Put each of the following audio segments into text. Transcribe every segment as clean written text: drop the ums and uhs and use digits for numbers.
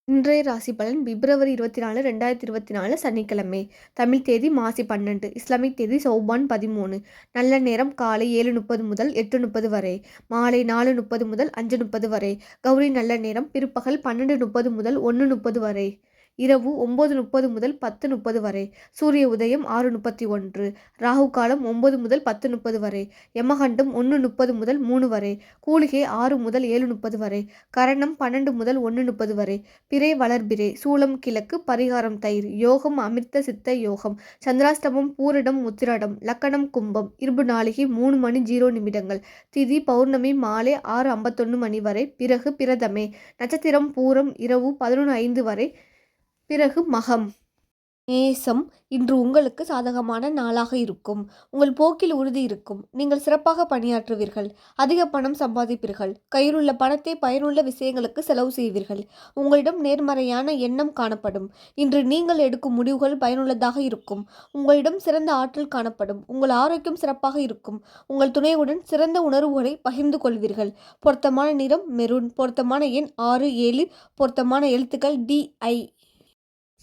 இன்றைய ராசி பலன் பிப்ரவரி 24, 2024 சனிக்கிழமை. தமிழ் தேதி மாசி 12, இஸ்லாமிக் தேதி சௌபான் 13. நல்ல நேரம் காலை 7:30 முதல் 8:30 வரை, மாலை 4:30 முதல் 5:30 வரை. கௌரி நல்ல நேரம் பிற்பகல் 12:30 முதல் 1:30 வரை, இரவு 9:30 முதல் 10:30 வரை. சூரிய உதயம் 6:31. ராகு காலம் 9 முதல் 10:30 வரை. யமகண்டம் 1:30 முதல் 3 வரை. கூலிகை 6 முதல் 7:30 வரை. கரணம் 12 முதல் 1:30 வரை. பிறை வளர்பிறை. சூலம் கிழக்கு. பரிகாரம் தயிர். யோகம் அமிர்த சித்த யோகம். சந்திராஷ்டமம் பூரிடம் உத்திராடம். லக்கணம் கும்பம். இருபு நாளிகை 3:00 திதி பௌர்ணமி மாலை 6:51 வரை. பிறகு பிரதமை. நட்சத்திரம் பூரம் இரவு 11:05 வரை. பிறகு மகம். நேசம். இன்று உங்களுக்கு சாதகமான நாளாக இருக்கும். உங்கள் போக்கில் உறுதி இருக்கும். நீங்கள் சிறப்பாக பணியாற்றுவீர்கள். அதிக பணம் சம்பாதிப்பீர்கள். கையிலுள்ள பணத்தை பயனுள்ள விஷயங்களுக்கு செலவு செய்வீர்கள். உங்களிடம் நேர்மறையான எண்ணம் காணப்படும். இன்று நீங்கள் எடுக்கும் முடிவுகள் பயனுள்ளதாக இருக்கும். உங்களிடம் சிறந்த ஆற்றல் காணப்படும். உங்கள் ஆரோக்கியம் சிறப்பாக இருக்கும். உங்கள் துணையுடன் சிறந்த உணர்வுகளை பகிர்ந்து கொள்வீர்கள். பொருத்தமான நிறம் மெரூன். பொருத்தமான எண் 6, 7. பொருத்தமான எழுத்துக்கள் DI.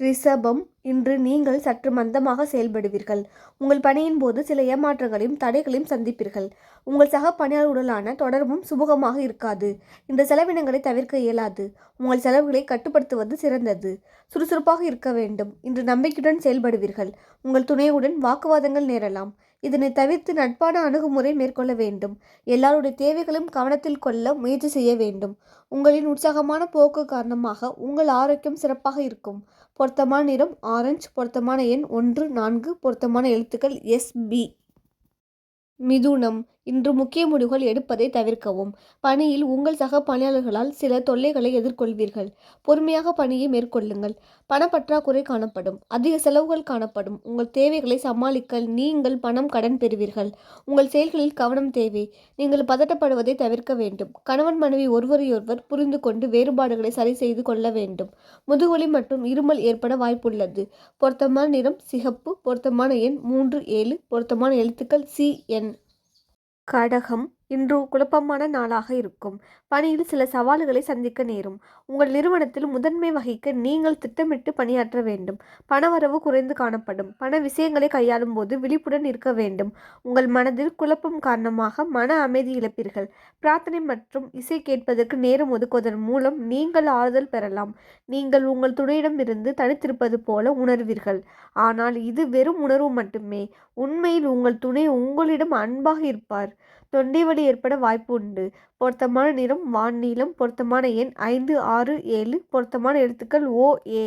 ரிஷபம். இன்று நீங்கள் சற்று மந்தமாக செயல்படுவீர்கள். உங்கள் பணியின் போது சில ஏமாற்றங்களையும் தடைகளையும் சந்திப்பீர்கள். உங்கள் சக பணியாளர்களுடனான தொடர்பும் சுமூகமாக இருக்காது. இந்த செலவினங்களை தவிர்க்க இயலாது. உங்கள் செலவுகளை கட்டுப்படுத்துவது சிறந்தது. சுறுசுறுப்பாக இருக்க வேண்டும். இன்று நம்பிக்கையுடன் செயல்படுவீர்கள். உங்கள் துணையுடன் வாக்குவாதங்கள் நேரலாம். இதனை தவிர்த்து நட்பான அணுகுமுறை மேற்கொள்ள வேண்டும். எல்லாருடைய தேவைகளையும் கவனத்தில் கொள்ள முயற்சி செய்ய வேண்டும். உங்களின் உற்சாகமான போக்கு காரணமாக உங்கள் ஆரோக்கியம் சிறப்பாக இருக்கும். பொருத்தமான நிறம் ஆரஞ்சு. பொருத்தமான எண் 1, 4. பொருத்தமான எழுத்துக்கள் SB. மிதுனம். இன்று முக்கிய முடிவுகள் எடுப்பதை தவிர்க்கவும். பணியில் உங்கள் சக பணியாளர்களால் சில தொல்லைகளை எதிர்கொள்வீர்கள். பொறுமையாக பணியை மேற்கொள்ளுங்கள். பணப்பற்றாக்குறை காணப்படும். அதிக செலவுகள் காணப்படும். உங்கள் தேவைகளை சமாளிக்க நீங்கள் பணம் கடன் பெறுவீர்கள். உங்கள் செயல்களில் கவனம் தேவை. நீங்கள் பதட்டப்படுவதை தவிர்க்க வேண்டும். கணவன் மனைவி ஒருவரையொருவர் புரிந்து கொண்டு வேறுபாடுகளை சரி செய்து கொள்ள வேண்டும். முதுகுவலி மற்றும் இருமல் ஏற்பட வாய்ப்புள்ளது. பொருத்தமான நிறம் சிகப்பு. பொருத்தமான எண் 3, 7. பொருத்தமான எழுத்துக்கள் CN. கடகம். இன்று குழப்பமான நாளாக இருக்கும். பணியில் சில சவால்களை சந்திக்க நேரும். உங்கள் நிறுவனத்தில் முதன்மை வகிக்க நீங்கள் திட்டமிட்டு பணியாற்ற வேண்டும். பணவரவு குறைந்து காணப்படும். பண விஷயங்களை கையாளும் போது விழிப்புடன் இருக்க வேண்டும். உங்கள் மனதில் குழப்பம் காரணமாக மன அமைதி இழப்பீர்கள். பிரார்த்தனை மற்றும் இசை கேட்பதற்கு நேரம் ஒதுக்குவதன் மூலம் நீங்கள் ஆறுதல் பெறலாம். நீங்கள் உங்கள் துணையிடமிருந்து தனித்திருப்பது போல உணர்வீர்கள். ஆனால் இது வெறும் உணர்வு மட்டுமே. உண்மையில் உங்கள் துணை உங்களிடம் அன்பாக இருப்பார். தொண்டை வலி ஏற்பட வாய்ப்பு உண்டு. பொருத்தமான நிறம் வான்-நீலம். பொருத்தமான எண் 5, 6, 7. பொருத்தமான எழுத்துக்கள் OA.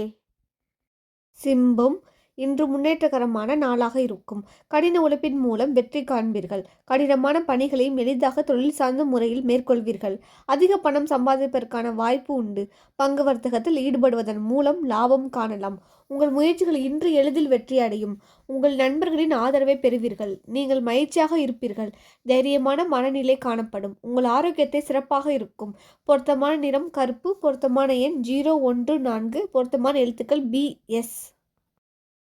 சிம்பம். இன்று முன்னேற்றகரமான நாளாக இருக்கும். கடின உழைப்பின் மூலம் வெற்றி காண்பீர்கள். கடினமான பணிகளையும் எளிதாக தொழில் சார்ந்த முறையில் மேற்கொள்வீர்கள். அதிக பணம் சம்பாதிப்பதற்கான வாய்ப்பு உண்டு. பங்கு வர்த்தகத்தில் ஈடுபடுவதன் மூலம் லாபம் காணலாம். உங்கள் முயற்சிகள் இன்று எளிதில் வெற்றியடையும். உங்கள் நண்பர்களின் ஆதரவை பெறுவீர்கள். நீங்கள் மகிழ்ச்சியாக இருப்பீர்கள். தைரியமான மனநிலை காணப்படும். உங்கள் ஆரோக்கியத்தை சிறப்பாக இருக்கும். பொருத்தமான நிறம் கருப்பு. பொருத்தமான எண் 0, 1, 4. பொருத்தமான எழுத்துக்கள் BS.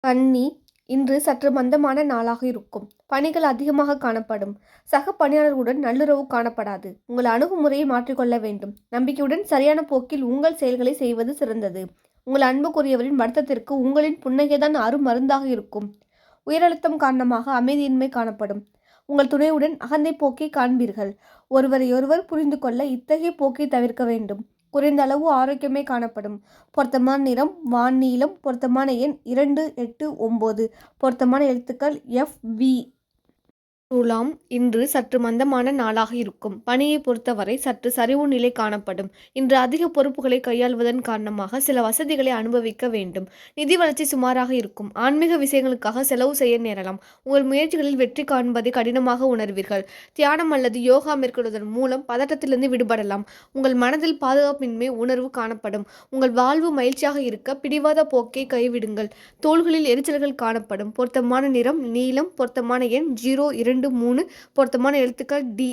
கன்னி. இன்று சற்று மந்தமான நாளாக இருக்கும். பணிகள் அதிகமாக காணப்படும். சக பணியாளர்களுடன் நல்லுறவு காணப்படாது. உங்கள் அணுகுமுறையை மாற்றிக்கொள்ள வேண்டும். நம்பிக்கையுடன் சரியான போக்கில் உங்கள் செயல்களை செய்வது சிறந்தது. உங்கள் அன்புக்குரியவரின் வருத்தத்திற்கு உங்களின் புன்னகைதான் அருமருந்தாக இருக்கும். உயரழுத்தம் காரணமாக அமைதியின்மை காணப்படும். உங்கள் துணையுடன் அகந்தை போக்கை காண்பீர்கள். ஒருவரையொருவர் புரிந்து கொள்ள இத்தகைய போக்கை தவிர்க்க வேண்டும். குறைந்த அளவு ஆரோக்கியமே காணப்படும். பொருத்தமான நிறம் வான்-நீலம். பொருத்தமான எண் 2, 8, 9. பொருத்தமான எழுத்துக்கள் FV. துலாம். இன்று சற்று மந்தமான நாளாக இருக்கும். பணியை பொறுத்தவரை சற்று சரிவு நிலை காணப்படும். இன்று அதிக பொறுப்புகளை கையாள்வதன் காரணமாக சில வசதிகளை அனுபவிக்க வேண்டும். நிதி வளர்ச்சி சுமாராக இருக்கும். ஆன்மீக விஷயங்களுக்காக செலவு செய்ய நேரலாம். உங்கள் முயற்சிகளில் வெற்றி காண்பதை கடினமாக உணர்வீர்கள். தியானம் அல்லது யோகா மேற்கொள்வதன் மூலம் பதட்டத்திலிருந்து விடுபடலாம். உங்கள் மனதில் பாதுகாப்பின்மை உணர்வு காணப்படும். உங்கள் வாழ்வு மகிழ்ச்சியாக இருக்க பிடிவாத போக்கை கைவிடுங்கள். தோள்களில் எரிச்சல்கள் காணப்படும். பொருத்தமான நிறம் நீலம். பொருத்தமான எண் 0, 2, 3. பொருத்தமான எழுத்துக்கள் D.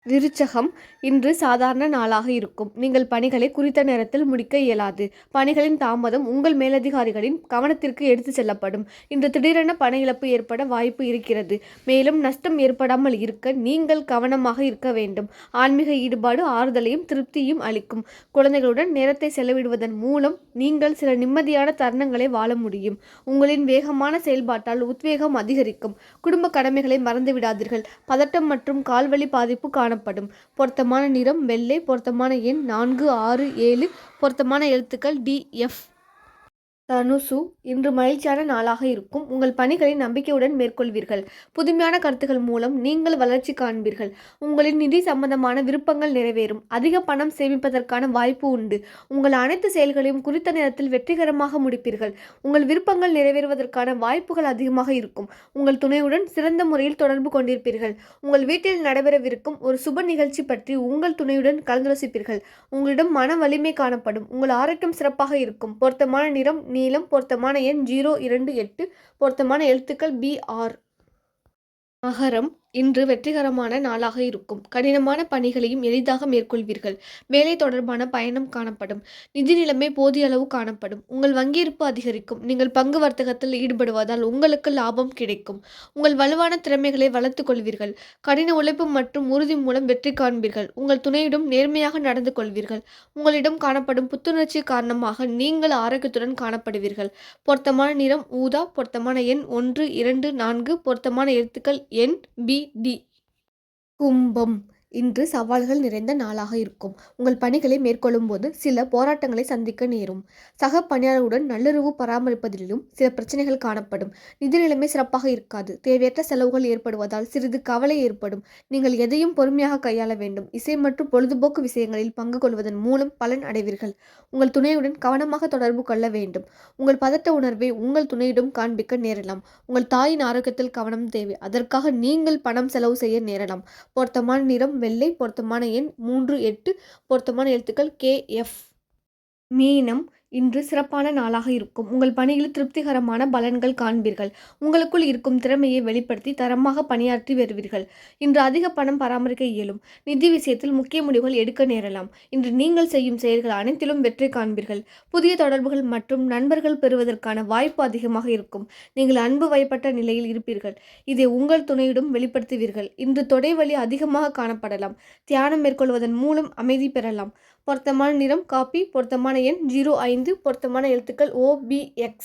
விருச்சகம், இன்று சாதாரண நாளாக இருக்கும். நீங்கள் பணிகளை குறித்த நேரத்தில் முடிக்க இயலாது. பணிகளின் தாமதம் உங்கள் மேலதிகாரிகளின் கவனத்திற்கு எடுத்துச் செல்லப்படும். இன்று திடீரென பண இழப்பு ஏற்பட வாய்ப்பு இருக்கிறது. மேலும் நஷ்டம் ஏற்படாமல் இருக்க நீங்கள் கவனமாக இருக்க வேண்டும். ஆன்மீக ஈடுபாடு ஆறுதலையும் திருப்தியும் அளிக்கும். குழந்தைகளுடன் நேரத்தை செலவிடுவதன் மூலம் நீங்கள் சில நிம்மதியான தருணங்களை வாழ முடியும். உங்களின் வேகமான செயல்பாட்டால் உத்வேகம் அதிகரிக்கும். குடும்ப கடமைகளை மறந்துவிடாதீர்கள். பதட்டம் மற்றும் கால்வலி பாதிப்பு காணப்படும். பொருத்தமான நிறம் வெள்ளை. பொருத்தமான எண் 4, 6, 7. பொருத்தமான எழுத்துக்கள் DF. தனுசு, இன்று மகிழ்ச்சியான நாளாக இருக்கும். உங்கள் பணிகளை நம்பிக்கையுடன் மேற்கொள்வீர்கள். புதுமையான கருத்துக்கள் மூலம் நீங்கள் வளர்ச்சி காண்பீர்கள். உங்களின் நிதி சம்பந்தமான விருப்பங்கள் நிறைவேறும். அதிக பணம் சேமிப்பதற்கான வாய்ப்பு உண்டு. உங்கள் அனைத்து செயல்களையும் குறித்த நேரத்தில் வெற்றிகரமாக முடிப்பீர்கள். உங்கள் விருப்பங்கள் நிறைவேறுவதற்கான வாய்ப்புகள் அதிகமாக இருக்கும். உங்கள் துணையுடன் சிறந்த முறையில் தொடர்பு கொண்டிருப்பீர்கள். உங்கள் வீட்டில் நடைபெறவிருக்கும் ஒரு சுப நிகழ்ச்சி பற்றி உங்கள் துணையுடன் கலந்துரைசிப்பீர்கள். உங்களிடம் மன வலிமை காணப்படும். உங்கள் ஆரோக்கியம் சிறப்பாக இருக்கும். பொருத்தமான நிறம் நீலம். பொருத்தமான எண் 028. பொருத்தமான எழுத்துக்கள் BR. மகரம், இன்று வெற்றிகரமான நாளாக இருக்கும். கடினமான பணிகளையும் எளிதாக மேற்கொள்வீர்கள். வேலை தொடர்பான பயணம் காணப்படும். நிதி நிலைமை போதிய அளவு காணப்படும். உங்கள் வங்கியிருப்பு அதிகரிக்கும். நீங்கள் பங்கு வர்த்தகத்தில் ஈடுபடுவதால் உங்களுக்கு லாபம் கிடைக்கும். உங்கள் வலுவான திறமைகளை வளர்த்துக் கொள்வீர்கள். கடின உழைப்பு மற்றும் உறுதி மூலம் வெற்றி காண்பீர்கள். உங்கள் துணையிடம் நேர்மையாக நடந்து கொள்வீர்கள். உங்களிடம் காணப்படும் புத்துணர்ச்சி காரணமாக நீங்கள் ஆரோக்கியத்துடன் காணப்படுவீர்கள். பொருத்தமான நிறம் ஊதா. பொருத்தமான எண் 1, 2, 4. பொருத்தமான எழுத்துக்கள் NBD. கும்பம், இன்று சவால்கள் நிறைந்த நாளாக இருக்கும். உங்கள் பணிகளை மேற்கொள்ளும் போது சில போராட்டங்களை சந்திக்க நேரும். சக பணியாளர்களுடன் நல்லுறவு பராமரிப்பதிலும் சில பிரச்சனைகள் காணப்படும். நிதி நிலைமை சிறப்பாக இருக்காது. தேவையற்ற செலவுகள் ஏற்படுவதால் சிறிது கவலை ஏற்படும். நீங்கள் எதையும் பொறுமையாக கையாள வேண்டும். இசை மற்றும் பொழுதுபோக்கு விஷயங்களில் பங்கு கொள்வதன் மூலம் பலன் அடைவீர்கள். உங்கள் துணையுடன் கவனமாக தொடர்பு கொள்ள வேண்டும். உங்கள் பதட்ட உணர்வை உங்கள் துணையிடம் காண்பிக்க நேரலாம். உங்கள் தாயின் ஆரோக்கியத்தில் கவனம் தேவை. அதற்காக நீங்கள் பணம் செலவு செய்ய நேரலாம். பொருத்தமான நிறம் வெள்ளை. பொருத்தமான எண் 3, 8. பொருத்தமான எழுத்துக்கள் KF. மீனம், இன்று சிறப்பான நாளாக இருக்கும். உங்கள் பணியில் திருப்திகரமான பலன்கள் காண்பீர்கள். உங்களுக்குள் இருக்கும் திறமையை வெளிப்படுத்தி தரமாக பணியாற்றி வருவீர்கள். இன்று அதிக பணம் பராமரிக்க இயலும். நிதி விஷயத்தில் முக்கிய முடிவுகள் எடுக்க நேரலாம். இன்று நீங்கள் செய்யும் செயல்கள் அனைத்திலும் வெற்றி காண்பீர்கள். புதிய தொடர்புகள் மற்றும் நண்பர்கள் பெறுவதற்கான வாய்ப்பு அதிகமாக இருக்கும். நீங்கள் அன்பு வயப்பட்ட நிலையில் இருப்பீர்கள். இதை உங்கள் துணையிடம் வெளிப்படுத்துவீர்கள். இன்று தொடை வலி அதிகமாக காணப்படலாம். தியானம் மேற்கொள்வதன் மூலம் அமைதி பெறலாம். பொருத்தமான நிறம் காபி. பொருத்தமான எண் 05. பொருத்தமான எழுத்துக்கள் OBX.